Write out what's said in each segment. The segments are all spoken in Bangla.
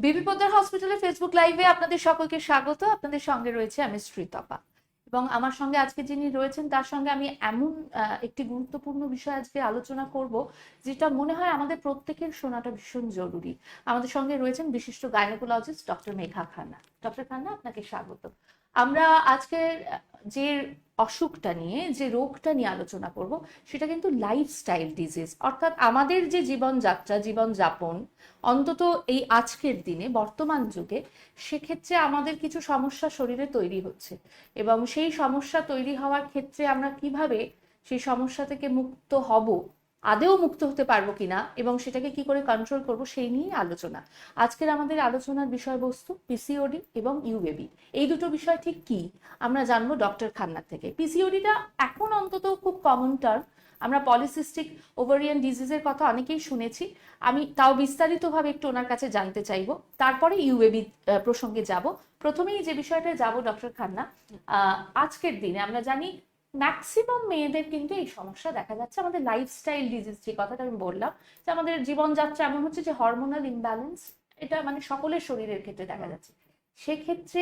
বিবি পদ্মার হসপিটালের ফেসবুক লাইভে আপনাদের সকলকে স্বাগত। আপনাদের সঙ্গে রয়েছে আমি শ্রীতপা, এবং আমার সঙ্গে আজকে যিনি রয়েছেন তার সঙ্গে আমি এমন একটি গুরুত্বপূর্ণ বিষয় আজকে আলোচনা করব যেটা মনে হয় আমাদের প্রত্যেকের শোনাটা ভীষণ জরুরি। আমাদের সঙ্গে রয়েছেন বিশিষ্ট gynaecologist doctor Megha Khanna. Doctor Khanna, আপনাকে স্বাগত। আমরা আজকে যে অসুখটা নিয়ে, যে রোগটা নিয়ে আলোচনা করব সেটা কিন্তু লাইফস্টাইল ডিজিজ, অর্থাৎ আমাদের যে জীবনযাত্রা, জীবনযাপন, অন্তত এই আজকের দিনে বর্তমান যুগে, সেক্ষেত্রে আমাদের কিছু সমস্যা শরীরে তৈরি হচ্ছে, এবং সেই সমস্যা তৈরি হওয়ার ক্ষেত্রে আমরা কিভাবে সেই সমস্যা থেকে মুক্ত হব, আদেও মুক্ত হতে পারবো কিনা, এবং সেটাকে কি করে কন্ট্রোল করব, সেই নিয়ে আলোচনা। আজকের আমাদের আলোচনার বিষয়বস্তু পিসিওডি এবং ইউবেবি। এই দুটো বিষয় ঠিক কি আমরা জানবো ডক্টর খান্নার থেকে। পিসিওডিটা এখন অন্তত খুব কমন টার্ম। আমরা পলিসিস্টিক ওভারিয়ান ডিজিজের কথা অনেকেই শুনেছি, আমি তাও বিস্তারিতভাবে একটু ওনার কাছে জানতে চাইবো, তারপরে ইউবেবি প্রসঙ্গে যাব। প্রথমেই যে বিষয়টা যাব ডক্টর খান্না, আজকের দিনে আমরা জানি ম্যাক্সিমাম মেয়েদের কিন্তু এই সমস্যা দেখা যাচ্ছে। আমাদের লাইফস্টাইল ডিজিজ, যে কথাটা আমি বললাম, যে আমাদের জীবনযাত্রা এমন হচ্ছে যে হরমোনাল ইমব্যালেন্স, এটা মানে সকলের শরীরের ক্ষেত্রে দেখা যাচ্ছে। সেক্ষেত্রে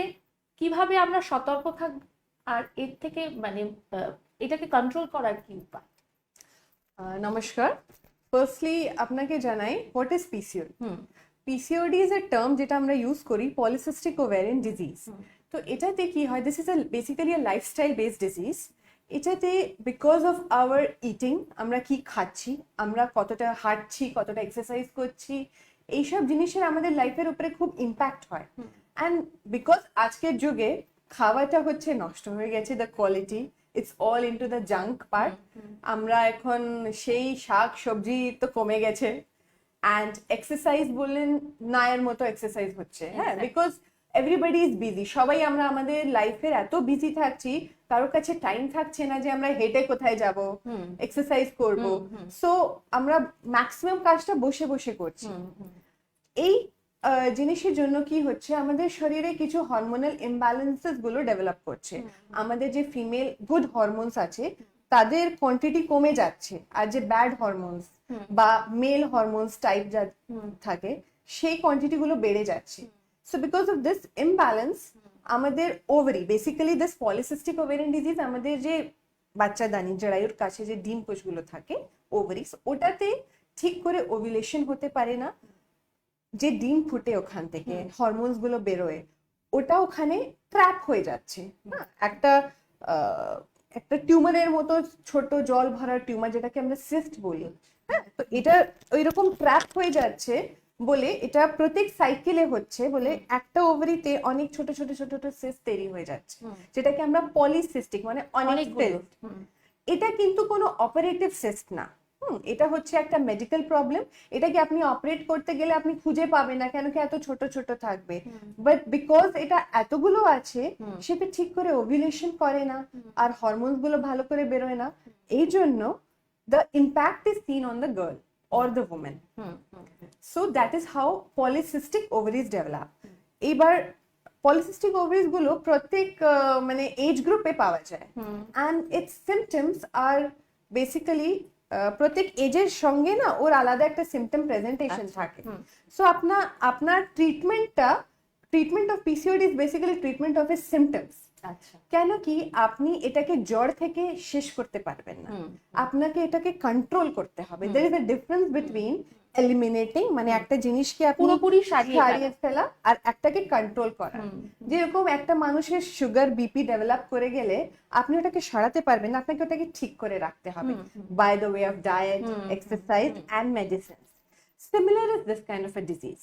কিভাবে আমরা সতর্ক থাকবো, আর এর থেকে মানে এটাকে কন্ট্রোল করার কি উপায়? নমস্কার। ফার্স্টলি আপনাকে জানাই what is PCOD. PCOD is a term যেটা আমরা ইউজ করি পলিসিস্টিক ওভেরিয়ান ডিজিজ। তো এটাতে কি হয়, this is basically a lifestyle based disease. এটাতে বিকজ অফ আওয়ার ইটিং, আমরা কি খাচ্ছি, আমরা কতটা হাঁটছি, কতটা এক্সারসাইজ করছি, এইসব জিনিসের আমাদের লাইফের উপরে খুব ইম্প্যাক্ট হয়। অ্যান্ড বিকজ আজকের যুগে খাওয়াটা হচ্ছে নষ্ট হয়ে গেছে, the quality it's all into the junk part. আমরা এখন সেই শাক সবজি তো কমে গেছে, অ্যান্ড এক্সারসাইজ বললেন না এর মতো এক্সারসাইজ হচ্ছে, হ্যাঁ, বিকজ এভরিবডি ইজ বিজি। সবাই আমরা আমাদের লাইফের এত বিজি থাকছি, কারোর কাছে টাইম থাকছে না যে আমরা হেঁটে কোথায় যাব, এক্সারসাইজ করব। সো আমরা ম্যাক্সিমাম কাজটা বসে বসে করছি। এই জিনিসের জন্য কি হচ্ছে, আমাদের শরীরে কিছু হরমোনাল ইমব্যালেন্সেস গুলো ডেভেলপ করছে। আমাদের যে ফিমেল গুড হরমোনস আছে তাদের কোয়ান্টিটি কমে যাচ্ছে, আর যে ব্যাড হরমোনস বা মেল হরমোনস টাইপ যা থাকে সেই কোয়ান্টিটি গুলো বেড়ে যাচ্ছে। So because of this imbalance আমাদের ovary, basically this polycystic ovarian disease, আমাদের যে বাচ্চাদানি জরায়ুর কাছে যে ডিম কোষগুলো থাকে ওভারিস, ওটাতে ঠিক করে ওভিলেশন হতে পারে না। যে ডিম ফুটে ওখান থেকে হরমোনস গুলো বেরোয়, ওটা ওখানে ট্র্যাপ হয়ে যাচ্ছে। একটা একটা টিউমারের মতো ছোট জল ভরা টিউমার, যেটাকে আমরা সিস্ট বলি। হ্যাঁ, তো এটা ওইরকম ট্র্যাপ হয়ে যাচ্ছে বলে, এটা প্রত্যেক সাইকেলে হচ্ছে বলে একটা ওভারিতে অনেক ছোট ছোট ছোট ছোট সিস্ট তৈরি হয়ে যাচ্ছে, যেটাকে আমরা পলিসিস্টিক মানে অনেক সিস্ট। এটা কিন্তু কোনো অপারেটিভ সিস্ট না। এটা হচ্ছে একটা মেডিকেল প্রবলেম। এটাকে আপনি অপারেট করতে গেলে আপনি খুঁজে পাবেন না, কেন কি এত ছোট ছোট থাকবে। বাট বিকজ এটা এতগুলো আছে, সেটা ঠিক করে ওভিলেশন করে না, আর হরমোনস গুলো ভালো করে বেরোয় না। এই জন্য the impact is seen on the girl or the woman. So that is how polycystic ovaries develop. এবার পলিসিস্টিক ওভারিজ গুলো প্রত্যেক মানে এজ গ্রুপে পাওয়া যায়, and its symptoms are basically প্রত্যেক এজের সঙ্গে না ওর আলাদা একটা সিমটম প্রেজেন্টেশন থাকে। সো আপনার treatment of PCOD is basically treatment of A symptoms. কেন কি আপনি এটাকে জ্বর থেকে শেষ করতে পারবেন না, আপনাকে এটাকে কন্ট্রোল করতে হবে। There is a difference between eliminating, মানে একটা জিনিসকে আপনি পুরোপুরি সারিয়ে ফেলা, আর একটাকে কন্ট্রোল করা। যেরকম একটা মানুষের সুগার বিপি ডেভেলপ করে গেলে আপনি ওটাকে সরাতে পারবেন না, আপনাকে ওটাকে ঠিক করে রাখতে হবে by the way of diet, exercise and medicine. Similar is this kind of a disease.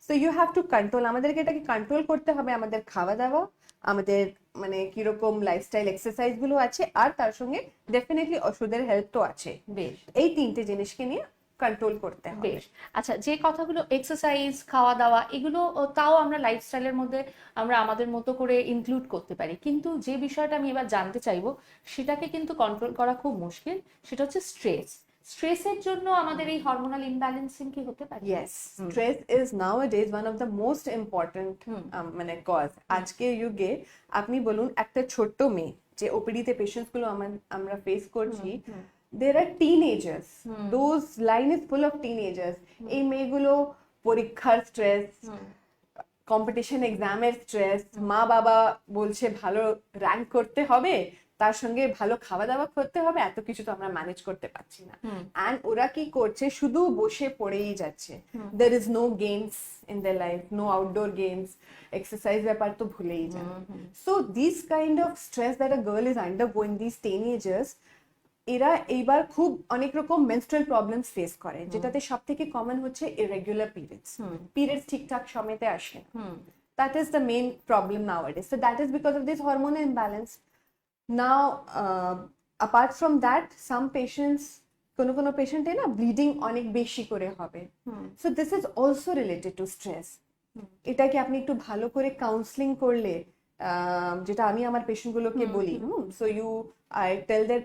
So you have to control, আমাদেরকে এটাকে কন্ট্রোল করতে হবে। আমাদের খাওয়া দাওয়া, আমাদের মানে কিরকম লাইফস্টাইল এক্সারসাইজ গুলো আছে, আর তার সঙ্গে ডেফিনেটলি ওষুধের হেল্প তো আছে। বেশ, এই তিনটে জিনিসকে নিয়ে কন্ট্রোল করতে হবে। বেশ। আচ্ছা, যে কথাগুলো এক্সারসাইজ, খাওয়া দাওয়া, এগুলো তাও আমরা লাইফস্টাইলের মধ্যে আমরা আমাদের মতো করে ইনক্লুড করতে পারি, কিন্তু যে বিষয়টা আমি এবার জানতে চাইবো সেটাকে কিন্তু কন্ট্রোল করা খুব মুশকিল, সেটা হচ্ছে স্ট্রেস। স্ট্রেসের জন্য আমাদের এই হরমোনাল ইমব্যালেন্সিং কি হতে পারে? Yes, stress is nowadays one of the most important মানে কজ। আজকের যুগে আপনি বলুন, একটা ছোট্ট মেয়ে যে ওপিডি তে পেশেন্টস গুলো আমরা ফেস করছি, there are teenagers. Those line is full of teenagers. এই মেয়েগুলো পরীক্ষার স্ট্রেস, কম্পিটিশন এক্সামের স্ট্রেস, মা বাবা বলছে ভালো র্যাঙ্ক করতে হবে, তার সঙ্গে ভালো খাওয়া দাওয়া করতে হবে, এত কিছু তো আমরা ম্যানেজ করতে পারছি না। অ্যান্ড ওরা কি করছে, শুধু বসে পড়েই যাচ্ছে। There is no games in the life, no outdoor games, exercise ব্যাপার তো ভুলেই যায়। So this kind of stress that a girl is undergoing, this teenagers, এরা এইবার খুব অনেক রকম মেনস্ট্রুয়াল প্রবলেমস ফেস করে, যেটাতে সব থেকে কমন হচ্ছে ইরেগুলার পিরিয়ডস। পিরিয়ডস ঠিকঠাক সময়তে আসে না। That is the main problem nowadays. So that is because of this hormonal imbalance. Now, apart from that, some patients, কোনো পেশেন্টে না ব্লিডিং অনেক বেশি করে হবে। So this is also related to stress. এটাকে আপনি একটু ভালো করে কাউন্সিলিং করলে, যেটা আমি আমার পেশেন্টগুলোকে বলি, so you I tell their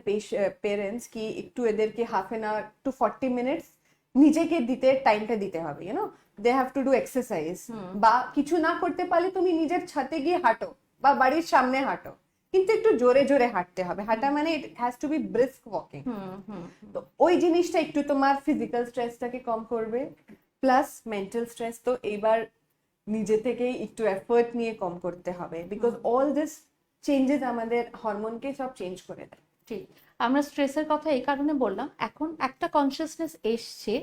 parents কি একটু এদেরকে half an hour to 40 minutes নিজেকে দিতে, টাইমটা দিতে হবে, you know they have to do exercise. বা কিছু না করতে পারলে তুমি নিজের ছাদে গিয়ে হাঁটো বা বাড়ির সামনে হাঁটো, কিন্তু একটু জোরে জোরে হাঁটতে হবে। হাঁটা মানে it has to be brisk walking. তো ওই জিনিসটা একটু তোমার ফিজিক্যাল স্ট্রেসটাকে কম করবে, প্লাস মেন্টাল স্ট্রেস তো এইবার নিজে থেকেই একটু এফোর্ট নিয়ে কম করতে হবে, বিকজ অল দিস চেঞ্জেস আমাদের হরমোনকে সব চেঞ্জ করে দেয়। ঠিক, আমরা স্ট্রেসের কথা এই কারণে বললাম, এখন একটা কনসিয়াসনেস এসছে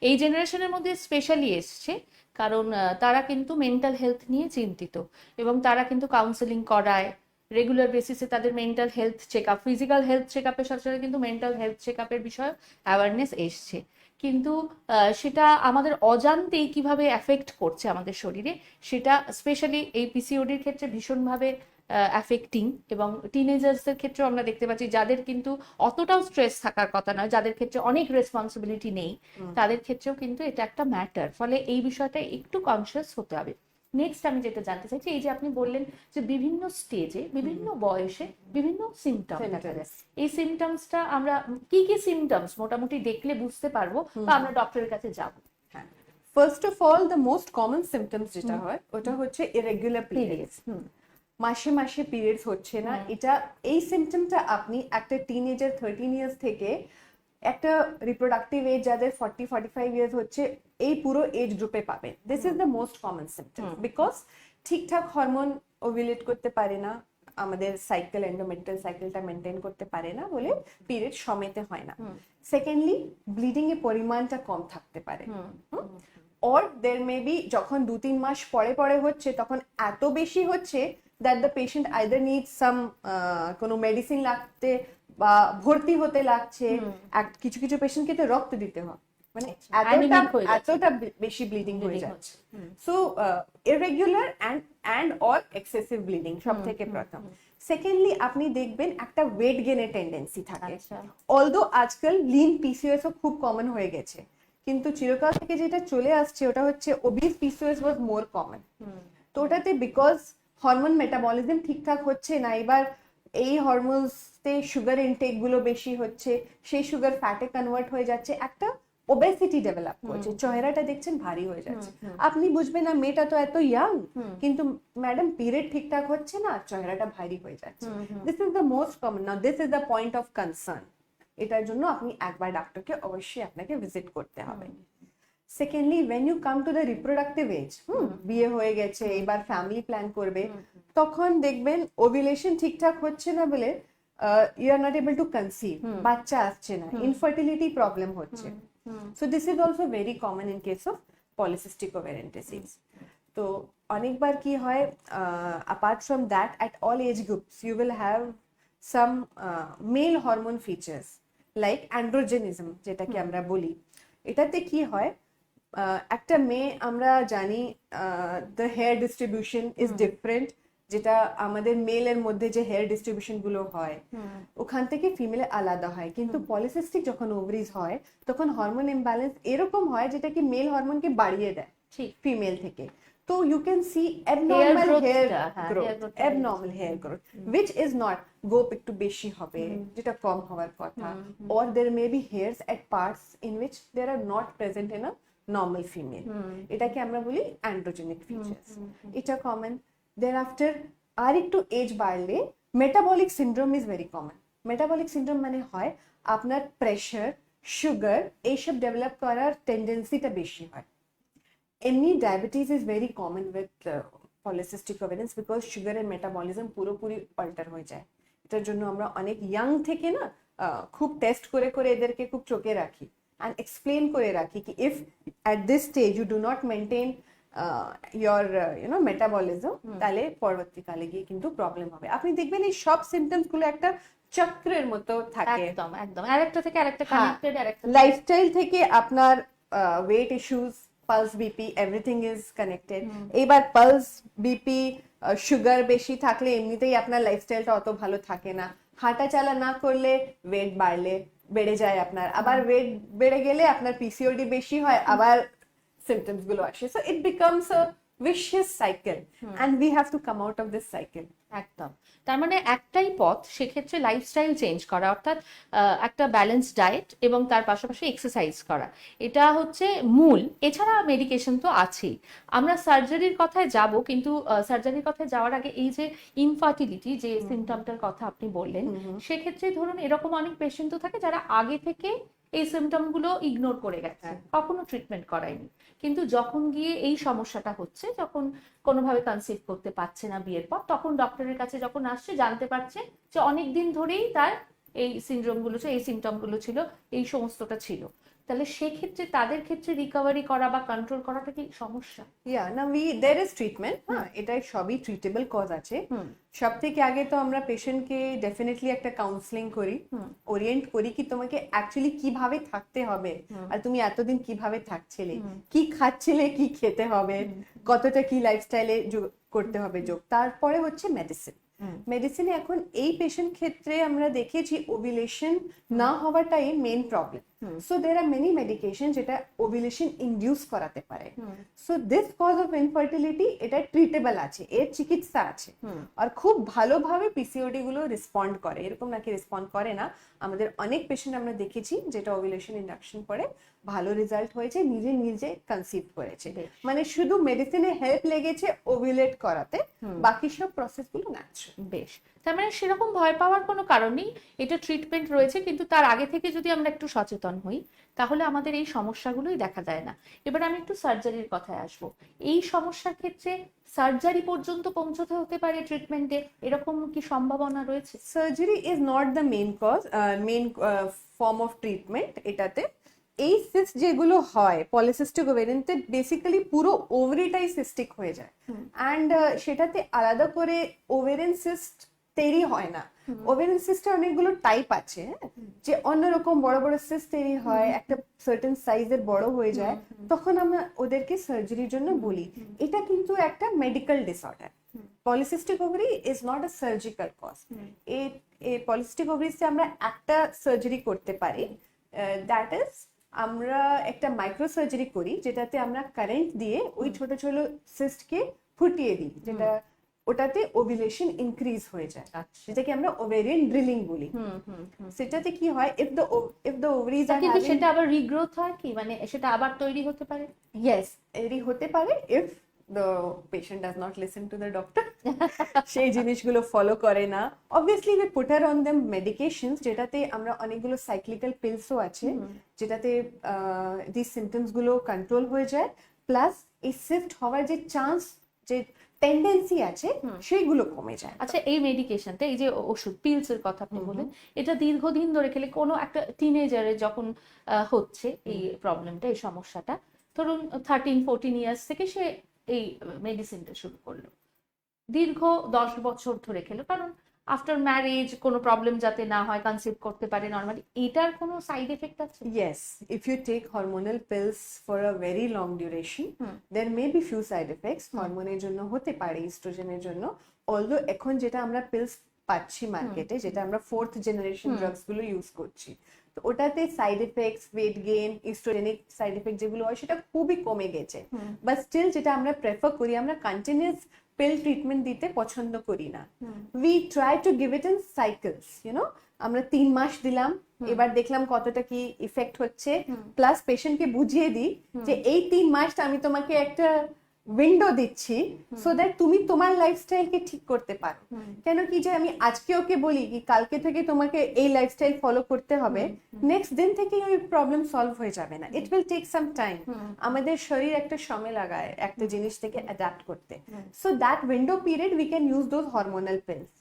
এই জেনারেশনের মধ্যে, স্পেশালি এসছে কারণ তারা কিন্তু মেন্টাল হেলথ নিয়ে চিন্তিত, এবং তারা কিন্তু কাউন্সেলিং করায় রেগুলার বেসিসে, তাদের mental health check up, physical health check আপের সাথে সাথে কিন্তু মেন্টাল হেলথ চেক আপের বিষয়ে অ্যাওয়ারনেস এসছে। কিন্তু সেটা আমাদের অজান্তেই কিভাবে এফেক্ট করছে আমাদের শরীরে, সেটা স্পেশালি এই পিসিওডির ক্ষেত্রে ভীষণভাবে অ্যাফেক্টিং। এবং টিনেজার্সদের ক্ষেত্রেও আমরা দেখতে পাচ্ছি, যাদের কিন্তু অতটাও স্ট্রেস থাকার কথা নয়, যাদের ক্ষেত্রে অনেক রেসপন্সিবিলিটি নেই, তাদের ক্ষেত্রেও কিন্তু এটা একটা ম্যাটার। ফলে এই বিষয়টা একটু কনসিয়াস হতে হবে। নেক্সট আমি যেটা জানতে চাইছি, এই যে আপনি বললেন যে বিভিন্ন স্টেজে, বিভিন্ন বয়সে বিভিন্ন সিমটম দেখা যায়, এই সিমটমসটা আমরা কি কি সিমটমস মোটামুটি দেখলে বুঝতে পারবো বা আমরা ডক্টরের কাছে যাব? হ্যাঁ, first of all the most common symptoms যেটা হয় ওটা হচ্ছে ইরেগুলার পিরিয়ডস। মাসে মাসে পিরিয়ডস হচ্ছে না, এটা এই সিমটমটা আপনি একটা টিনেজার 13 ইয়ার্স থেকে একটা রিপ্রোডাক্টিভ এজ যাদের 40-45 ইয়ার্স হচ্ছে, এই পুরো এজ গ্রুপে পাবেন। This is the most common symptom, because ঠিকঠাক হরমোন ওভিলেট করতে পারে না, আমাদের সাইকেল, এন্ডোমেট্রিয়াল সাইকেলটা মেনটেন করতে পারে না বলে পিরিয়ড সময়তে হয় না। সেকেন্ডলি, ব্লিডিং এর পরিমাণটা কম থাকতে পারে, অর দের মে বি যখন 2-3 মাস পরে পরে হচ্ছে তখন এত বেশি হচ্ছে that the patient either needs some কোনো মেডিসিন লাগতে বা ভর্তি হতে লাগছে। কিছু কিছু পেশেন্টকে তো রক্ত দিতে হয়, মানে এতটা বেশি ব্লিডিং হয়ে যাচ্ছে। So irregular and or excessive bleeding সব থেকে প্রথম। সেকেন্ডলি, আপনি দেখবেন একটা ওয়েট গেনের টেন্ডেন্সি থাকে, অলদো আজকাল লিন পিসিওএস ও খুব কমন হয়ে গেছে, কিন্তু চিরকাল থেকে যেটা চলে আসছে ওটা হচ্ছে ওবিস পিসিওএস ওয়াজ মোর কমন। তো ওটাতে বিকজ হরমোন মেটাবলিজম ঠিকঠাক হচ্ছে না, এবার এই হরমোনসতে সুগার ইনটেক গুলো বেশি হচ্ছে, সেই সুগার ফ্যাটে কনভার্ট হয়ে যাচ্ছে, একটা ওবেসিটি ডেভেলপ করছে, চেহারাটা দেখছেন ভারী হয়ে যাচ্ছে। আপনি বুঝবেন না মেয়েটা তো এত ইয়াং, কিন্তু ম্যাডাম পিরিয়ড ঠিকঠাক হচ্ছে না, চেহারাটা ভারী হয়ে যাচ্ছে। This is the most common. Now this is the point of concern. এটার জন্য আপনি একবার ডাক্তারকে অবশ্যই আপনাকে ভিজিট করতে হবে। Secondly, when you come to the reproductive age, বিয়ে হয়ে গেছে, এবার ফ্যামিলি প্ল্যান করবে, তখন দেখবেন ওভিলেশন ঠিকঠাক হচ্ছে না বলে you are not able to conceive, বাচ্চা আসছে না, ইনফার্টিলিটি প্রবলেম হচ্ছে। So this is also very common in case of polycystic ovarian disease. তো অনেকবার কি হয়, apart from that, at all age groups you will have some male hormone features like androgenism, যেটাকে আমরা বলি। এটাতে কি হয়, একটা মেয়ে আমরা জানি the hair distribution is different, যেটা আমাদের মেলের মধ্যে যে হেয়ার ডিস্ট্রিবিউশন গুলো হয় ওখান থেকে ফিমেলে আলাদা হয়, কিন্তু পলিসিস্টিক যখন ওভারিজ হয় তখন হরমোন ইমব্যালেন্স এরকম হয় যেটা কি মেল হরমোনকে বাড়িয়ে দেয় ফিমেল থেকে। তো you can see abnormal hair growth which is not গোপ একটু বেশি হবে যেটা কম হওয়ার কথা, or there may be hairs at parts in which there are not present in a normal female, এটাকে আমরা বলি androgenic features, এটা কমন। Thereafter আর একটু এজ বাড়লে metabolic syndrome is very common. Metabolic syndrome মানে হয় আপনার প্রেশার, সুগার এইসব ডেভেলপ করার টেন্ডেন্সিটা বেশি হয়। এমনি diabetes is very common with polycystic ovarians because sugar and metabolism পুরোপুরি অল্টার হয়ে যায়। এটার জন্য আমরা অনেক ইয়াং থেকে না খুব টেস্ট করে করে এদেরকে খুব চোখে রাখি অ্যান্ড এক্সপ্লেন করে রাখি কি if at this stage you do not maintain your metabolism, তাহলে পরবর্তীকালে গিয়ে কিন্তু প্রবলেম হবে। আপনি দেখবেন এই সব সিমটমস গুলো একটা চক্রের মতো থাকে, একদম একদম আরেকটা থেকে আরেকটা কানেক্টেড, আরেকটা লাইফস্টাইল থেকে আপনার weight issues, pulse BP, everything is connected. এবার পালস বিপি সুগার বেশি থাকলে এমনিতেই আপনার লাইফস্টাইলটা অত ভালো থাকে না, হাঁটা চালা না করলে ওয়েট বেড়ে যায় আপনার, আবার ওয়েট বেড়ে গেলে আপনার পিসিওডি বেশি হয়, আবার সিমটমস গুলো আসে। So it becomes a vicious cycle and we have to come out of this cycle. একদম। তার মানে একটাই পথ সেক্ষেত্রে লাইফস্টাইল চেঞ্জ করা, অর্থাৎ একটা ব্যালেন্স ডায়েট এবং তার পাশাপাশি এক্সারসাইজ করা, এটা হচ্ছে মূল। এছাড়া মেডিকেশন তো আছেই। আমরা সার্জারির কথায় যাব, কিন্তু সার্জারির কথায় যাওয়ার আগে এই যে ইনফার্টিলিটি যে সিমটমটার কথা আপনি বললেন, সেক্ষেত্রে ধরুন এরকম অনেক পেশেন্ট তো থাকে যারা আগে থেকে এই সিমটম গুলো ইগনোর করে গেছে, কখনো ট্রিটমেন্ট করায়নি, কিন্তু যখন গিয়ে এই সমস্যাটা হচ্ছে, যখন কোনোভাবে কনসিভ করতে পারছে না বিয়ের পর, তখন ডক্টরের কাছে যখন আসছে জানতে পারছে যে অনেক দিন ধরেই তার এই সিনড্রোম গুলো ছিল, এই সিমটম গুলো ছিল, এই সমস্তটা ছিল, তাহলে সেক্ষেত্রে তাদের ক্ষেত্রে রিকভারি করা বা কন্ট্রোল করাটা কি সমস্যা? there is treatment, এটাই সবই ট্রিটেবল কজ আছে। সব থেকে আগে তো আমরা পেশেন্টকে ডেফিনেটলি একটা কাউন্সিলিং করি, ওরিয়েন্ট করি কি তোমাকে অ্যাকচুয়ালি কিভাবে থাকতে হবে, আর তুমি এতদিন কিভাবে থাকছিলে, কি খাচ্ছিলে, কি খেতে হবে, কতটা কি লাইফস্টাইলে করতে হবে যোগ। তারপরে হচ্ছে মেডিসিনে এখন এই পেশেন্ট ক্ষেত্রে আমরা দেখেছি ওভিলেশন না হওয়াটাই main problem. So there are many medication যেটা ওভিলেশন ইনডিউস করাতে পারে। So this cause of infertility এটা ট্রিটেবল আছে, এর চিকিৎসা আছে, আর খুব ভালোভাবে পিসিওডি গুলো রেসপন্ড করে, এরকম নাকি রেসপন্ড করে না। আমাদের অনেক পেশেন্ট আমরা দেখেছি যেটা ওভিলেশন ইন্ডাকশন পরে ভালো রেজাল্ট হয়েছে, নিজে নিজে কনসিভ করেছে, মানে শুধু মেডিসিনে হেল্প লেগেছে ওভিলেট করাতে, বাকি সব প্রসেস গুলো ন্যাচারাল। বেশ, তার মানে সেরকম ভয় পাওয়ার কোনো কারণ নেই, এটা ট্রিটমেন্ট রয়েছে, কিন্তু তার আগে থেকে যদি আমরা একটু সচেতন হই তাহলে আমাদের এই সমস্যাগুলোই দেখা যায় না। এবার আমি একটু সার্জারির কথায় আসবো। এই সমস্যার ক্ষেত্রে সার্জারি পর্যন্ত পৌঁছতে হতে পারে ট্রিটমেন্টে, এরকম কি সম্ভাবনা রয়েছে? Surgery is not the main form of treatment. এটাতে এই সিস্ট যেগুলো হয় পলিসিস্টিক ওভারিয়ানতে বেসিক্যালি পুরো ওভারিটাই সিস্টিক হয়ে যায়, অ্যান্ড সেটাতে আলাদা করে ওভারিয়ান সিস্ট তৈরি হয় না। ওভারিয়ান সিস্টের অনেকগুলো টাইপ আছে, যে অন্যরকম বড় বড় সিস্ট তৈরি হয়, একটা সার্টেন সাইজের বড় হয়ে যায়, তখন আমরা ওদেরকে সার্জারির জন্য বলি। এটা কিন্তু একটা medical disorder. Polycystic ovary is not a surgical cause. এই পলিসিস্টিক ওভারিতে আমরা একটা সার্জারি করতে পারি, দ্যাট ইজ আমরা একটা মাইক্রো সার্জারি করি, যেটাতে আমরা কারেন্ট দিয়ে ওই ছোট ছোট সিস্টকে ফুটিয়ে দিই, যেটা ওটাতে ওভিলেশন ইনক্রিজ হয়ে যায়, যেটাকে আমরা ওভেরিয়ান ড্রিলিং বলি। সেটাতে কি হয়, ইফ দ্য ওভারিজ আর কিন্তু সেটা আবার রিগ্রোথ হয় কি, মানে সেটা আবার তৈরি হতে পারে? ইয়েস, এরই হতে পারে if the patient does not listen to the doctor, সেই জিনিসগুলো ফলো করে না। Obviously we put her on them medications, যেটাতে আমরা অনেকগুলো সাইক্লিক্যাল পিলসও আছে, যেটাতে these symptoms গুলো কন্ট্রোল হয়ে যায়, প্লাস এই শিফট হওয়ার যে চান্স, যে টেন্ডেন্সি আছে, সেইগুলো কমে যায়। আচ্ছা, এই মেডিকেশনটা, এই যে ওষুধ পিলস এর কথা আপনি বলেন, এটা দীর্ঘদিন ধরে খেলে, কোনো একটা টিনেজারে যখন হচ্ছে এই প্রবলেমটা, এই সমস্যাটা, ধরুন 13-14 ইয়ার্স থেকে সে এই মেডিসিনটা শুরু করলো, দীর্ঘ 10 বছর ধরে খেলো, কারণ আফটার ম্যারেজ কোনো প্রবলেম যাতে না হয়, কনসিভ করতে পারে নর্মালি, এটার কোনো সাইড এফেক্ট আছে? Yes, if you take hormonal pills for a very long duration, there may be few side effects. হরমোনের জন্য হতে পারে, ইস্ট্রোজেনের জন্য। অলদো এখন যেটা আমরা পিলস পাচ্ছি মার্কেটে, যেটা আমরা 4th জেনারেশন ড্রাগস গুলো ইউজ করছি, তো ওটাতে side effects, weight gain, oestrogenic side effect যেগুলো হয় সেটা খুবই কমে গেছে। বাট স্টিল যেটা আমরা প্রেফার করি, আমরা কন্টিনিউয়াস পিল ট্রিটমেন্ট দিতে পছন্দ করি না। We try to give it in cycles, আমরা 3 মাস দিলাম, এবার দেখলাম কতটা কি ইফেক্ট হচ্ছে, প্লাস পেশেন্টকে বুঝিয়ে দিই যে এই 3 মাসটা আমি তোমাকে একটা উইন্ডো দিচ্ছি সো দ্যাট তুমি তোমার লাইফস্টাইলকে ঠিক করতে পারো। কেন কি যে আমি আজকে ওকে বলি কি কালকে থেকে তোমাকে এই লাইফস্টাইল ফলো করতে হবে, নেক্সট দিন থেকে ওই প্রবলেম সলভ হয়ে যাবে না, it will take some time. আমাদের শরীর একটা সময় লাগায় একটা জিনিস থেকে অ্যাডাপ্ট করতে। So that window period we can use those hormonal pills.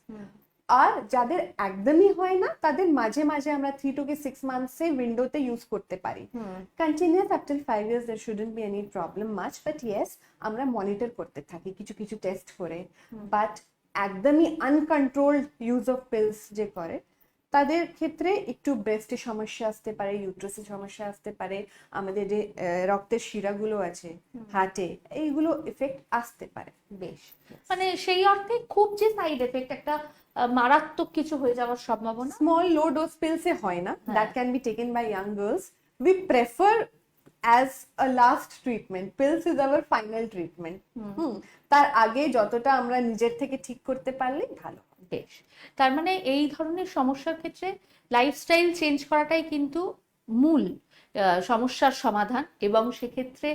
আর যাদের একদমই হয় না তাদের মাঝে মাঝে আমরা 3 to 6 months এ উইন্ডোতে ইউজ করতে পারি। Continuous up till 5 years there shouldn't be any problem much, but yes আমরা মনিটর করতে থাকি কিছু কিছু টেস্ট করে। বাট একদমই আনকন্ট্রোলড ইউজ অফ পিলস যে করে তাদের ক্ষেত্রে একটু ব্রেস্টে সমস্যা আসতে পারে, ইউট্রাসে সমস্যা আসতে পারে, আমাদের যে রক্তের শিরাগুলো আছে হার্টে এইগুলো এফেক্ট আসতে পারে। বেশ, মানে সেই অর্থে খুব যে সাইড এফেক্ট একটা মারাত্মক কিছু হয়ে যাওয়ার সম্ভাবনা স্মল লো ডোজ পিলসে হয় না, that can be taken by young girls. We prefer as a last treatment, pills is our final treatment. তার আগে যতটা আমরা নিজের থেকে ঠিক করতে পারলে ভালো। বেশ, তার মানে এই ধরনের সমস্যার ক্ষেত্রে লাইফস্টাইল চেঞ্জ করাটাই কিন্তু মূল সমস্যার সমাধান। এবং সেক্ষেত্রে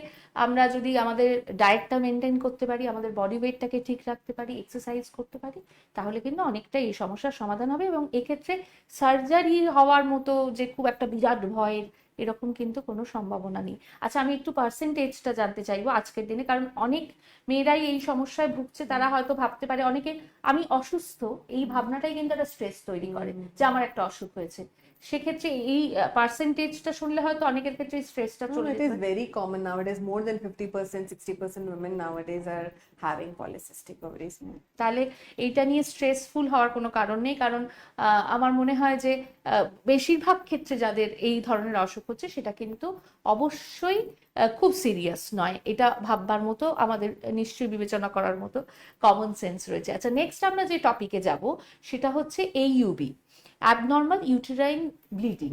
আমরা যদি আমাদের ডায়েটটা মেনটেন করতে পারি, আমাদের বডি ওয়েটটাকে ঠিক রাখতে পারি, এক্সারসাইজ করতে পারি, তাহলে কিন্তু অনেকটা এই সমস্যার সমাধান হবে। এবং এক্ষেত্রে সার্জারি হওয়ার মতো যে খুব একটা বিরাট ভয়ের এরকম কিন্তু কোনো সম্ভাবনা নেই। আচ্ছা, আমি একটু পার্সেন্টেজটা জানতে চাইবো আজকের দিনে, কারণ অনেক মেয়েরাই এই সমস্যায় ভুগছে। তারা হয়তো ভাবতে পারে, অনেকে আমি অসুস্থ, এই ভাবনাটাই কিন্তু একটা স্ট্রেস তৈরি করে যে আমার একটা অসুখ হয়েছে। সেক্ষেত্রে এই পার্সেন্টেজটা শুনলে হয়তো অনেকের ক্ষেত্রে স্ট্রেসটা চলে It যেতে is পারে। very common nowadays. More than 50%, 60% women nowadays are having polycystic ovaries. তাহলে এইটা নিয়ে স্ট্রেসফুল হওয়ার কোনো কারণ নেই, কারণ আমার মনে হয় যে বেশিরভাগ ক্ষেত্রে যাদের এই ধরনের অসুখ হচ্ছে সেটা কিন্তু অবশ্যই খুব সিরিয়াস নয়। এটা ভাববার মতো, আমাদের নিশ্চয়ই বিবেচনা করার মতো কমন সেন্স রয়েছে। আচ্ছা, নেক্সট আমরা যে টপিকে যাব সেটা হচ্ছে এইইউবি, অ্যাবনর্মাল ইউটেরাইন ব্লিডিং।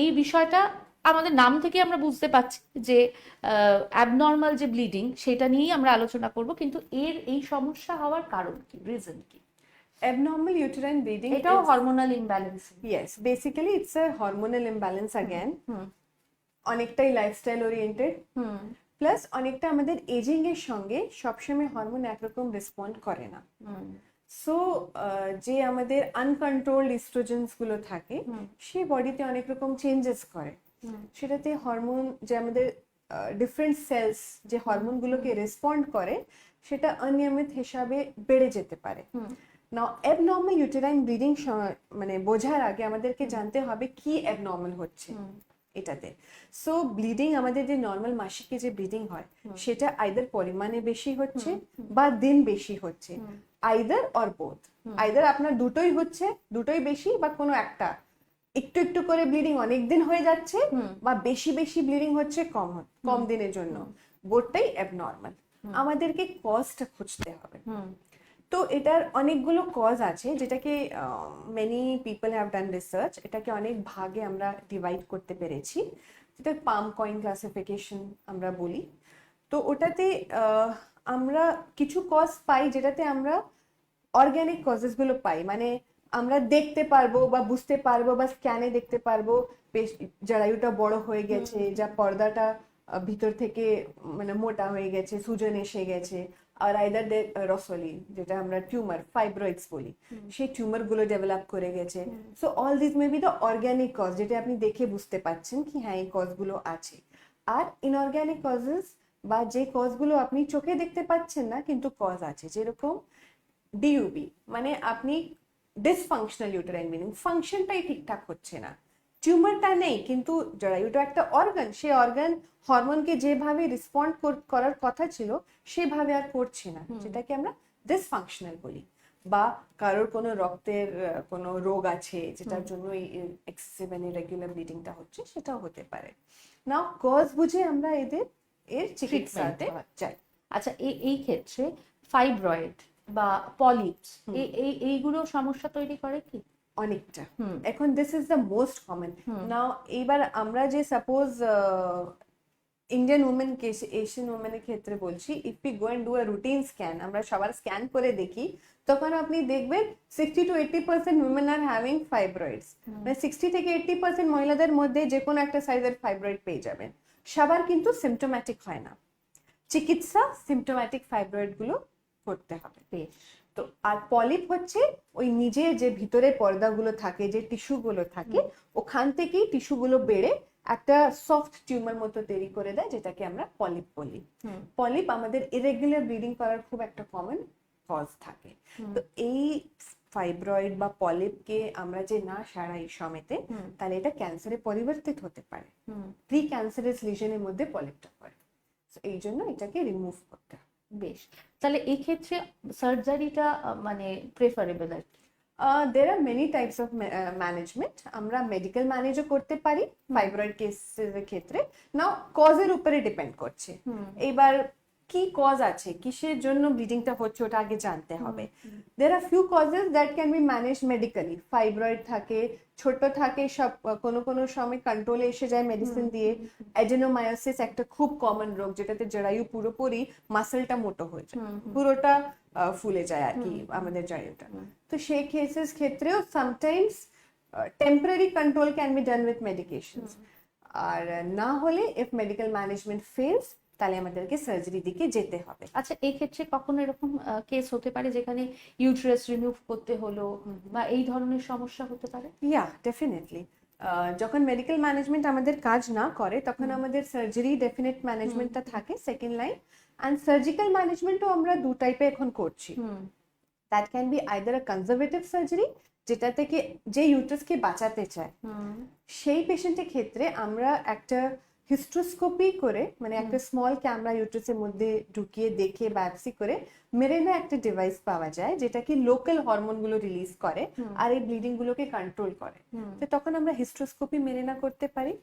এই বিষয়টা আমাদের নাম থেকে আমরা বুঝতে পারছি যে অ্যাবনর্মাল যে ব্লিডিং সেটা নিয়েই আমরা আলোচনা করব, কিন্তু এর এই সমস্যা হওয়ার কারণ কি, রিজন কি? Abnormal uterine bleeding এটাও is, hormonal imbalance. yes, basically it's a hormonal imbalance again. অনেকটাই লাইফস্টাইল ওরিয়েন্টেড, প্লাস অনেকটা আমাদের এজিং এর সঙ্গে সবসময় হরমোন একরকম রেসপন্ড করে না। সো যে আমাদের আনকন্ট্রোলড ইস্ট্রোজেন্স গুলো থাকে সে বডিতে অনেক রকম চেঞ্জেস করে। সেটাতে হরমোন যে আমাদের ডিফারেন্ট সেলস যে হরমোন গুলোকে রেসপন্ড করে সেটা অনিয়মিত হিসাবে বেড়ে যেতে পারে। নাও অ্যাবনর্মাল ইউটেরাইন ব্লিডিং মানে বোঝার আগে আমাদেরকে জানতে হবে কি অ্যাবনর্মাল হচ্ছে এটাতে। সো ব্লিডিং আমাদের যে নর্মাল মাসিকে যে ব্লিডিং হয় সেটা আইদার পরিমাণে বেশি হচ্ছে বা দিন বেশি হচ্ছে, আইদার অর বোথ। আইদার আপনার দুটোই হচ্ছে, দুটোই বেশি, বা কোনো একটা একটু একটু করে ব্লিডিং অনেক দিন হয়ে যাচ্ছে, বা বেশি বেশি ব্লিডিং হচ্ছে কম দিনের জন্য, বোথটাই অ্যাবনর্মাল। আমাদেরকে কজটা খুঁজতে হবে। তো এটার অনেকগুলো কজ আছে যেটাকে many people have done research, এটাকে অনেক ভাগে আমরা ডিভাইড করতে পেরেছি, যেটা পাম কয়েন ক্লাসিফিকেশন আমরা বলি। তো ওটাতে আমরা কিছু কজ পাই যেটাতে আমরা অর্গানিক কজেস গুলো পাই, মানে আমরা দেখতে পারবো বা বুঝতে পারবো বা স্ক্যানে দেখতে পারবো জরায়ুটা বড় হয়ে গেছে, যা পর্দাটা ভিতর থেকে মানে মোটা হয়ে গেছে, সুজন এসে গেছে, আর আইদার রসলি যেটা আমরা টিউমার ফাইব্রয়েডস বলি সেই টিউমার গুলো ডেভেলপ করে গেছে। So all this may be the organic cause, যেটা আপনি দেখে বুঝতে পাচ্ছেন কি হ্যাঁ এই কজ গুলো আছে। আর ইনঅর্গানিক কজেস বা যে কজ গুলো আপনি চোখে দেখতে পাচ্ছেন না কিন্তু কজ আছে, যেরকম ডিইউবি, মানে আপনি ডিসফাংশনাল ইউটেরাইন ব্লিডিং, ফাংশনটাই ঠিকঠাক হচ্ছে না, টিউমারটা নেই কিন্তু জরায়ুটা একটা অর্গান, সেই অর্গান হরমোনকে যেভাবে রেসপন্ড করার কথা ছিল সেভাবে আর করছে না, যেটাকে আমরা ডিসফাংশনাল বলি। বা কারোর কোনো রক্তের কোনো রোগ আছে যেটার জন্য এই এক্সেসিভ এন্ড ইরেগুলার ব্লিডিংটা হচ্ছে, সেটাও হতে পারে। নাও কজ বুঝে আমরা এর চিকিৎসাতে যাই। আচ্ছা, এই ক্ষেত্রে ফাইব্রয়েড বা পলিপস এইগুলো সমস্যা তৈরি করে কি? অনেকটা। এখন this is the most common. Now এইবার আমরা যে সাপোজ ইন্ডিয়ান উমেন কে এশিয়ান উমেনের ক্ষেত্রে বলছি, if we go and do a routine scan, আমরা সবার স্ক্যান করে দেখি, তখন আপনি দেখবেন 60 to 80% women are having fibroids. মানে 60 থেকে 80% মহিলাদের মধ্যে যে কোনো একটা সাইজের ফাইব্রয়েড পেয়ে যাবেন। সবার কিন্তু সিমটোম্যাটিক হয় না, চিকিৎসা সিমটোম্যাটিক ফাইব্রয়েড গুলো করতে হবে। বেশ। তো আর পলিপ হচ্ছে ওই নিজে যে ভিতরে পর্দাগুলো থাকে, যে টিস্যুগুলো থাকে, ওখান থেকেই টিস্যুগুলো বেড়ে একটা সফট টিউমার মতো তৈরি করে দেয়, যেটাকে আমরা পলিপ বলি। পলিপ আমাদের ইরেগুলার ব্লিডিং করার খুব একটা কমন কজ থাকে। তো এই ফাইব্রয়েড বা পলিপকে আমরা যে না সারাই সমেতে, তাহলে এটা ক্যান্সারে পরিবর্তিত হতে পারে। প্রি ক্যান্সারাস লিশনের মধ্যে পলিপটা পড়ে, এই জন্য এটাকে রিমুভ করতে হবে। বেশ, তাহলে এই ক্ষেত্রে সার্জারিটা মানে প্রেফারেবল আর কি? There are many types of management. আমরা মেডিকেল ম্যানেজও করতে পারি ফাইব্রয়েড কেসের ক্ষেত্রে। নাও কজের উপরে ডিপেন্ড করছে। এবার কি কজ আছে, কিসের জন্য ব্লিডিংটা হচ্ছে, ওটা আগে জানতে হবে। There are few causes that can be managed medically. Fibroid থাকে, ছোট থাকে, সব কোনো কোনো সময় কন্ট্রোলে এসে যায় মেডিসিন দিয়ে। অ্যাডেনোমায়োসিস একটা খুব কমন রোগ, যেটাতে জরায়ু পুরোপুরি মাসলটা মোটো হয়ে যায়, পুরোটা ফুলে যায় আর কি আমাদের জরায়ুটা। তো সেই কেসেস ক্ষেত্রেও sometimes temporary control can be done with medications. আর না হলে ইফ মেডিকেল ম্যানেজমেন্ট ফেলস, তাহলে আমাদেরকে সার্জারি দিকে যেতে হবে। আচ্ছা, এই ক্ষেত্রে কখনো এরকম কেস হতে পারে যেখানে ইউটেরাস রিমুভ করতে হলো বা এই ধরনের সমস্যা হতে পারে? ইয়া, ডেফিনেটলি। যখন মেডিকেল ম্যানেজমেন্ট আমাদের কাজ না করে, তখন আমাদের সার্জারি ডেফিনেট ম্যানেজমেন্টটা থাকে সেকেন্ড লাইন। অ্যান্ড সার্জিক্যাল ম্যানেজমেন্টও আমরা দু টাইপে এখন করছি। That can B either a conservative surgery, যেটা থেকে যে ইউটারাসকে বাঁচাতে চায়, সেই পেশেন্টের ক্ষেত্রে আমরা একটা হিস্ট্রোস্কোপি করে, মানে একটা স্মল ক্যামেরা ইউটারাসের মধ্যে ঢুকিয়ে দেখে বায়োপসি করে মেরেনা একটা ডিভাইস পাওয়া যায়, যেটা কি লোকাল হরমোন গুলো রিলিজ করে আর এই ব্লিডিং গুলোকে কন্ট্রোল করে। তো তখন আমরা হিস্ট্রোস্কোপি মেরেনা করতে পারি।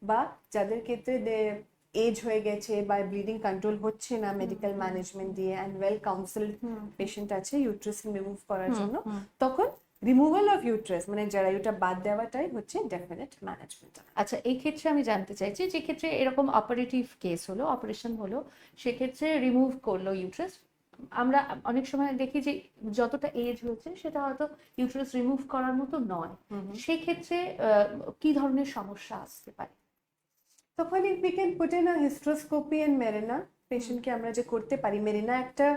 বা যাদের ক্ষেত্রে এজ হয়ে গেছে বা ব্লিডিং কন্ট্রোল হচ্ছে না মেডিকেল ম্যানেজমেন্ট দিয়ে, অ্যান্ড ওয়েল কাউন্সিলড পেশেন্ট আছে ইউটারাস রিমুভ করার জন্য, তখন রিমুভাল অফ ইউটারাস মানে জরায়ুটা বাদ দেওয়াটাই হচ্ছে ডেফিনেট ম্যানেজমেন্ট। আচ্ছা, এই ক্ষেত্রে আমি জানতে চাইছি, যে ক্ষেত্রে এরকম অপারেটিভ কেস হলো, অপারেশন হলো, সেক্ষেত্রে রিমুভ করলো ইউটারাস, আমরা অনেক সময় দেখি যে যতটা এজ হয়েছে সেটা হয়তো ইউটারাস রিমুভ করার মতো নয়, সেই ক্ষেত্রে কি ধরনের সমস্যা আসতে পারে? তখন we can put in a hysteroscopy and Marina. পেশেন্টকে আমরা যে করতে পারি, মেরিনা একটা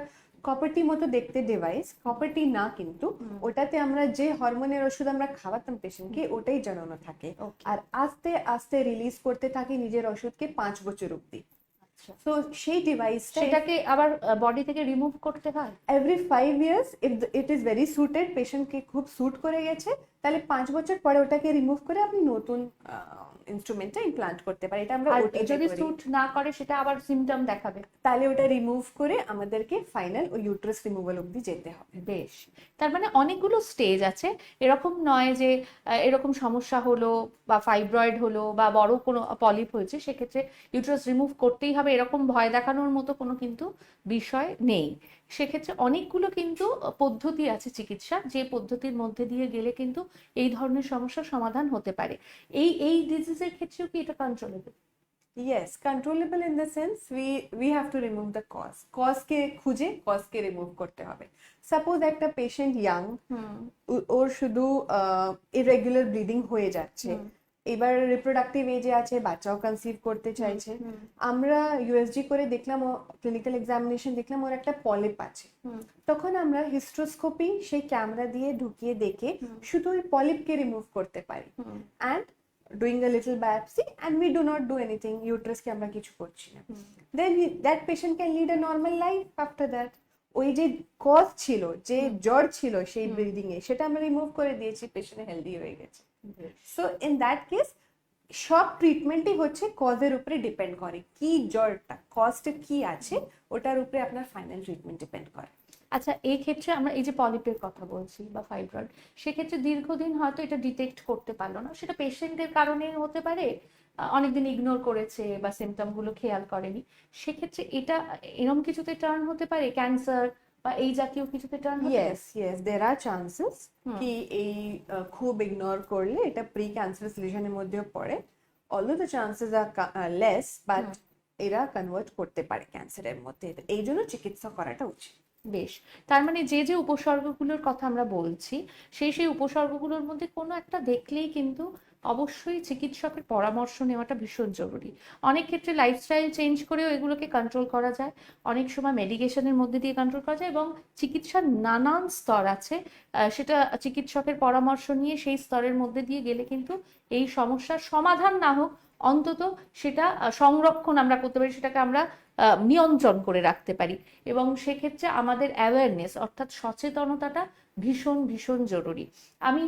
কপারটি মতো দেখতে ডিভাইস, কপারটি না কিন্তু ওটাতে আমরা যে হরমোনের ওষুধ আমরা খাওয়াতাম পেশেন্টকে, ওটাই জড়ানো থাকে। আর আস্তে আস্তে রিলিজ করতে থাকে নিজের ওষুধকে 5 বছর অব্দি। তো সেই ডিভাইসটা, সেটাকে আবার বডি থেকে রিমুভ করতে হয় every 5 years. If it is very suited, পেশেন্টকে খুব স্যুট করে গেছে, তাহলে 5 বছর পরে ওটাকে রিমুভ করে আপনি নতুন ইনস্ট্রুমেন্টটা ইমপ্লান্ট করতে পারি। এটা আমরা যদি স্যুট না করে, সেটা আবার সিমটম দেখাবে, তাহলে ওটা রিমুভ করে আমাদেরকে ফাইনাল ওই ইউটারাস রিমুভাল অবধি যেতে হবে। বেশ, তার মানে অনেকগুলো স্টেজ আছে, এরকম নয় যে এরকম সমস্যা হলো বা ফাইব্রয়েড হলো বা বড় কোনো পলিপ হয়েছে সেক্ষেত্রে ইউটারাস রিমুভ করতেই হবে, এরকম ভয় দেখানোর মতো কোনো কিন্তু বিষয় নেই। সেক্ষেত্রে অনেকগুলো কিন্তু পদ্ধতি আছে চিকিৎসা, যে পদ্ধতির মধ্যে দিয়ে গেলে কিন্তু এই ধরনের সমস্যার সমাধান হতে পারে। এই ডিজিজের ক্ষেত্রেও কি এটা controllable? Yes, controllable in the sense we have to remove the cause. Cause কে খুঁজে cause কে রিমুভ করতে হবে। সাপোজ একটা পেশেন্ট ইয়াং, ওর শুধু ইরেগুলার ব্লিডিং হয়ে যাচ্ছে, এবার রিপ্রোডাক্টিভ এজে আছে, বাচ্চাও কনসিভ করতে চাইছে, আমরা ইউএসজি করে দেখলাম, ক্লিনিক্যাল এক্সামিনেশন দেখলাম ওর একটা পলিপ আছে, তখন আমরা হিস্ট্রোস্কোপি সেই ক্যামেরা দিয়ে ঢুকিয়ে দেখে শুধু ওই পলিপকে রিমুভ করতে পারি। And doing a little biopsy and we do not do anything, uterus কে আমরা কিছু করছি না, then that patient can lead a normal life after that. ওই যে কজ ছিল, যে জ্বর ছিল সেই ব্লিডিং এ, সেটা আমরা রিমুভ করে দিয়েছি, পেশেন্ট হেলদি হয়ে গেছে। সো ইন দ্যাট কেস সব ট্রিটমেন্টই হচ্ছে কজের উপরে ডিপেন্ড করে, কি জ্বরটা, কজটা কি আছে ওটার উপরে আপনার ফাইনাল ট্রিটমেন্ট ডিপেন্ড করে। আচ্ছা, এই ক্ষেত্রে আমরা এই যে পলিপের কথা বলছি বা ফাইব্রয়েড, সেক্ষেত্রে দীর্ঘদিন হয়তো এটা ডিটেক্ট করতে পারলো না, সেটা পেশেন্টের কারণে হতে পারে, অনেকদিন ইগনোর করেছে বা সিমটম গুলো খেয়াল করেনি, সেক্ষেত্রে এটা এরকম কিছুতে টার্ন হতে পারে, ক্যান্সার বা এই জাতীয় কিছুতে টার্ন হতে পারে? ইয়েস, দেয়ার আর চান্সেস কি এই খুব ইগনোর করলে এটা প্রি ক্যান্সারাস লিশনের মধ্যেও পড়ে। Although the chances R less, but এরা কনভার্ট করতে পারে ক্যান্সারের মধ্যে, এই জন্য চিকিৎসা করাটা উচিত। বেশ, তার মানে যে যে উপসর্গগুলোর কথা আমরা বলছি, সেই উপসর্গগুলোর মধ্যে কোনো একটা দেখলেই কিন্তু অবশ্যই চিকিৎসকের পরামর্শ নেওয়াটা ভীষণ জরুরি। অনেক ক্ষেত্রে লাইফস্টাইল চেঞ্জ করেও এগুলোকে কন্ট্রোল করা যায়, অনেক সময় মেডিকেশনের মধ্যে দিয়ে কন্ট্রোল করা যায়, এবং চিকিৎসার নানান স্তর আছে। সেটা চিকিৎসকের পরামর্শ নিয়ে সেই স্তরের মধ্যে দিয়ে গেলে কিন্তু এই সমস্যার সমাধান না হোক, অন্তত সেটা সংরক্ষণ আমরা করতে পারি, সেটাকে আমরা নিয়ন্ত্রণ করে রাখতে পারি। এবং সেক্ষেত্রে আমাদের অ্যাওয়ারনেস অর্থাৎ সচেতনতাটা ভীষণ ভীষণ জরুরি। আমি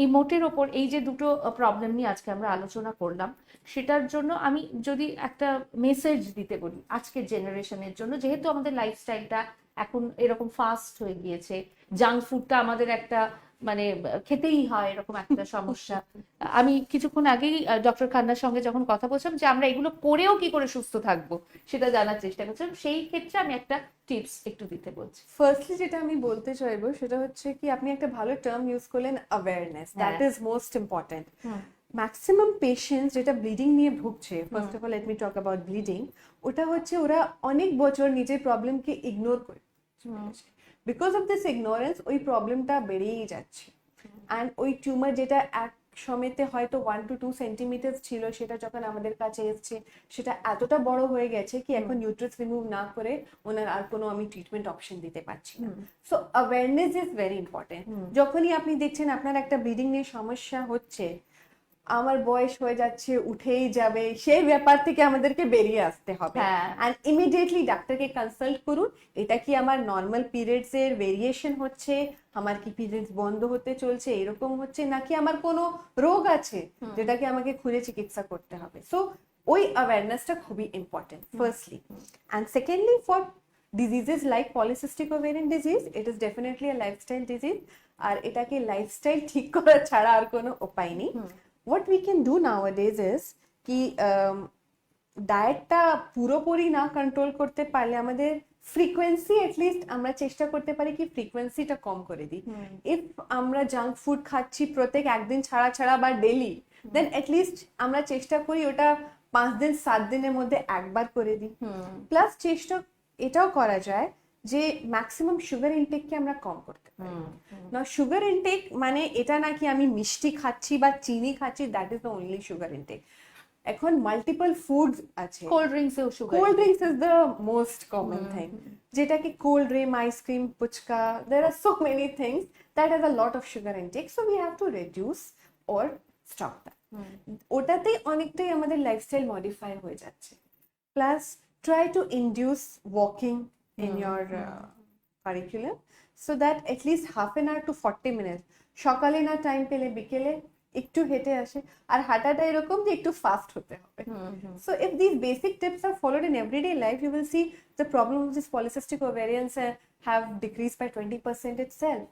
এই মোটের ওপর এই যে দুটো প্রবলেম নিয়ে আজকে আমরা আলোচনা করলাম, সেটার জন্য আমি যদি একটা মেসেজ দিতে বলি আজকের জেনারেশনের জন্য, যেহেতু আমাদের লাইফস্টাইলটা এখন এরকম ফাস্ট হয়ে গিয়েছে, জাঙ্ক ফুডটা আমাদের একটা মানে খেতেই হয় এরকম একটা সমস্যা। আমি কিছুক্ষণ আগেই ডক্টর খান্নার সঙ্গে যখন কথা বলছিলাম যে আমরা এগুলো করেও কি করে সুস্থ থাকবো সেটা জানার চেষ্টা করছিলাম, সেই ক্ষেত্রে আমি একটা টিপস একটু দিতে বলছি। ফার্স্টলি যেটা আমি বলতে চাইবো সেটা হচ্ছে কি আপনি একটা ভালো টার্ম ইউজ করলেন, awareness, that is most important. Maximum patients যেটা ব্লিডিং নিয়ে ভুগছে, first of all let me talk about bleeding, ওটা হচ্ছে ওরা অনেক বছর নিজের প্রবলেমকে ইগনোর করে, বিকজ অফ দিস ইগনোরেন্স ওই প্রবলেমটা বেড়েই যাচ্ছে। অ্যান্ড ওই টিউমার যেটা এক সময়তে হয়তো 1 to 2 সেন্টিমিটার ছিল, সেটা যখন আমাদের কাছে এসছে সেটা এতটা বড় হয়ে গেছে কি এখন ইউট্রাস রিমুভ না করে ওনার আর কোনো আমি ট্রিটমেন্ট অপশন দিতে পারছি না। So awareness is very important. যখনই আপনি দেখছেন আপনার একটা ব্লিডিং নিয়ে সমস্যা হচ্ছে, আমার বয়স হয়ে যাচ্ছে, উঠেই যাবে, সেই ব্যাপার থেকে আমাদেরকে বেরিয়ে আসতে হবে। এন্ড ইমিডিয়েটলি ডাক্তারকে কনসাল্ট করুন, এটা কি আমার নর্মাল পিরিয়ডস এর ভেরিয়েশন হচ্ছে, আমার কি পিরিয়ডস বন্ধ হতে চলছে, এরকম হচ্ছে, নাকি আমার কোনো রোগ আছে যেটাকে আমাকে খুঁজে চিকিৎসা করতে হবে। সো ওই অ্যাওয়ারনেসটা খুবই important firstly. And secondly, for diseases like polycystic ovarian disease, it is definitely a lifestyle disease. আর এটাকে লাইফস্টাইল ঠিক করা ছাড়া আর কোনো উপায় নেই। What we can do nowadays is কি ডায়েটটা পুরোপুরি না কন্ট্রোল করতে পারলে আমাদের ফ্রিকোয়েন্সি এটলিস্ট আমরা চেষ্টা করতে পারি কি ফ্রিকোয়েন্সিটা কম করে দিই। ইফ আমরা জাঙ্ক ফুড খাচ্ছি প্রত্যেক একদিন ছাড়া ছাড়া বা ডেলি, দেন এটলিস্ট আমরা চেষ্টা করি ওটা 5 দিন 7 দিনের মধ্যে একবার করে দিই। প্লাস চেষ্টা এটাও করা যায় যে ম্যাক্সিমাম সুগার ইনটেককে আমরা কম করতে পারি না। সুগার ইনটেক মানে এটা না কি আমি মিষ্টি খাচ্ছি বা চিনি খাচ্ছি, that is the only sugar intake. এখন মাল্টিপল ফুডস আছে, কোল্ড ড্রিঙ্কসেও sugar, cold drinks is the most common thing, যেটাকে cold drink, ice cream, puchka, there are so many things that has a lot of sugar intake, so we have to reduce or stop that. ওটাতেই অনেকটাই আমাদের লাইফস্টাইল মডিফাই হয়ে যাচ্ছে। Plus try to induce walking in your curriculum so that at least half an hour to 40 minutes সকালে না টাইম পেলে বিকেলে একটু হেঁটে আসে। আর হাঁটাটা এরকম যে একটু ফাস্ট হতে হবে। So if these basic tips are followed in everyday life, you will see the problem of this polycystic ovarians have decreased by 20% itself.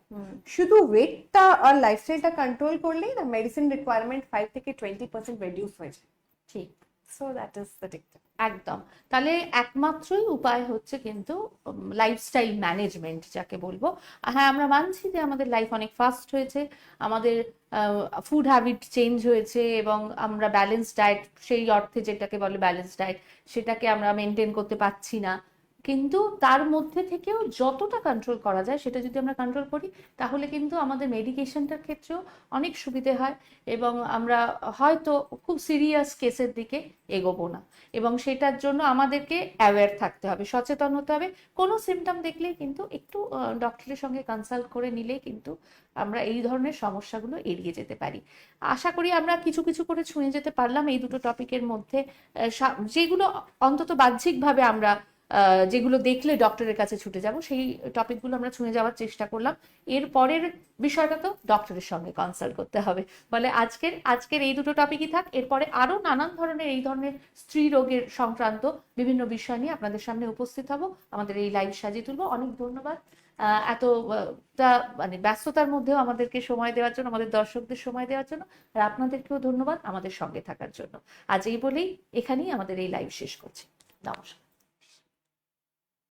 শুধু ওয়েটটা আর লাইফস্টাইলটা কন্ট্রোল করলেই না মেডিসিন রিকোয়ারমেন্ট 5 থেকে 20% রিডিউস হয়ে যায়। ঠিক। So that is the tip. একদম। তাহলে একমাত্রই উপায় হচ্ছে কিন্তু লাইফস্টাইল ম্যানেজমেন্ট যাকে বলবো। হ্যাঁ, আমরা মানছি যে আমাদের লাইফ অনেক ফাস্ট হয়েছে, আমাদের ফুড হ্যাবিট চেঞ্জ হয়েছে, এবং আমরা ব্যালেন্স ডায়েট, সেই অর্থে যেটাকে বলে ব্যালেন্স ডায়েট, সেটাকে আমরা মেনটেন করতে পারছি না। কিন্তু তার মধ্যে থেকেও যতটা কন্ট্রোল করা যায় সেটা যদি আমরা কন্ট্রোল করি, তাহলে কিন্তু আমাদের মেডিকেশনটার ক্ষেত্রেও অনেক সুবিধে হয়, এবং আমরা হয়তো খুব সিরিয়াস কেসের দিকে এগোবো না। এবং সেটার জন্য আমাদেরকে অ্যাওয়্যার থাকতে হবে, সচেতন হতে হবে। কোনো সিমটম দেখলেই কিন্তু একটু ডক্টরের সঙ্গে কনসাল্ট করে নিলেই কিন্তু আমরা এই ধরনের সমস্যাগুলো এড়িয়ে যেতে পারি। আশা করি আমরা কিছু কিছু করে ছুঁয়ে যেতে পারলাম এই দুটো টপিকের মধ্যে, যেগুলো অন্তত বাহ্যিকভাবে আমরা যেগুলো দেখলে ডক্টরের কাছে ছুটে যাব, সেই টপিকগুলো আমরা ছুঁয়ে যাওয়ার চেষ্টা করলাম। এর পরের বিষয়টা তো ডক্টরের সঙ্গে কনসাল্ট করতে হবে। বলে আজকের এই দুটো টপিকই থাক, এরপরে আরো নানান ধরনের এই ধরনের স্ত্রী রোগের সংক্রান্ত বিভিন্ন বিষয় নিয়ে আপনাদের সামনে উপস্থিত হব, আমাদের এই লাইভ সাজিয়ে তুলবো। অনেক ধন্যবাদ এতটা মানে ব্যস্ততার মধ্যেও আমাদেরকে সময় দেওয়ার জন্য, আমাদের দর্শকদের সময় দেওয়ার জন্য, আর আপনাদেরকেও ধন্যবাদ আমাদের সঙ্গে থাকার জন্য। আজ এই বলেই এখানেই আমাদের এই লাইভ শেষ করছি। নমস্কার।